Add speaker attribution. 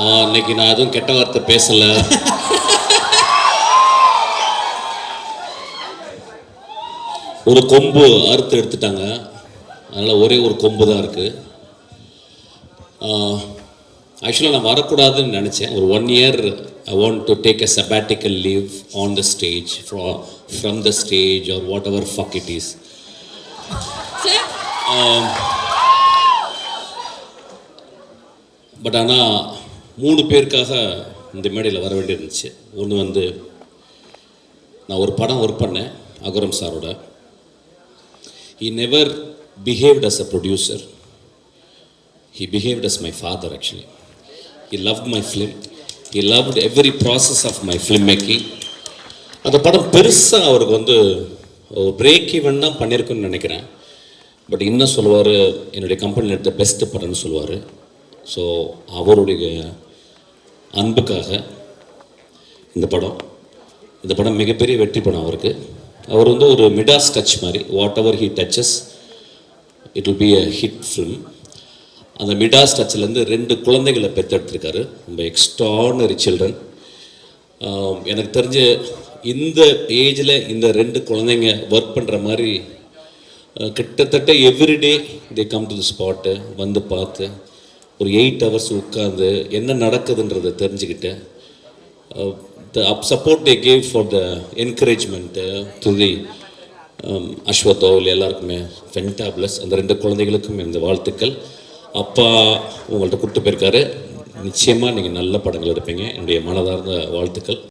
Speaker 1: இன்னைக்கு நான் எதுவும் கெட்ட வார்த்தை பேசலை. ஒரு கொம்பு அறுத்து எடுத்துட்டாங்க, அதனால் ஒரே ஒரு கொம்பு தான் இருக்குது. ஆக்சுவலாக நான் வரக்கூடாதுன்னு நினச்சேன். ஒரு 1 year I want to take a sabbatical leave on the stage, from the stage or whatever fuck it is. But ஆனால் 3 பேருக்காக இந்த மேடையில் வர வேண்டியிருந்துச்சு. ஒன்று வந்து நான் ஒரு படம் ஒர்க் பண்ணேன் அகரம் சாரோட. He never behaved as a producer. He behaved as my father actually. He loved my film. He loved every process of my filmmaking. அந்த படம் பெருசாக அவருக்கு வந்து பிரேக் ஈவன் தான் பண்ணியிருக்குன்னு நினைக்கிறேன். பட் இன்னும் சொல்லுவார், என்னுடைய கம்பெனியில் எடுத்த பெஸ்ட்டு படம்னு சொல்லுவார். ஸோ அவருடைய அன்புக்காக இந்த படம் மிகப்பெரிய வெற்றி படம் அவருக்கு. அவர் வந்து ஒரு மிடாஸ் டச் மாதிரி, whatever he touches it will be a hit film. அந்த மிடாஸ் டச்சிலேருந்து 2 குழந்தைகளை பெற்றெடுத்திருக்காரு. ரொம்ப எக்ஸ்ட்ரானரி சில்ட்ரன். எனக்கு தெரிஞ்ச இந்த ஏஜில் இந்த 2 குழந்தைங்க ஒர்க் பண்ணுற மாதிரி கிட்டத்தட்ட everyday they come to the spot வந்து பார்த்து ஒரு 8 hours உட்காந்து என்ன நடக்குதுன்றதை தெரிஞ்சுக்கிட்டு the support they gave for the encouragement to the அஸ்வத்தோவில் எல்லாருக்குமே ஃபென்டாப்ளஸ். அந்த 2 குழந்தைகளுக்கும் இந்த வாழ்த்துக்கள். அப்பா உங்கள்கிட்ட கூப்பிட்டு போயிருக்காரு. நிச்சயமாக நீங்கள் நல்ல படங்கள் எடுப்பீங்க. என்னுடைய மனதார்ந்த வாழ்த்துக்கள்.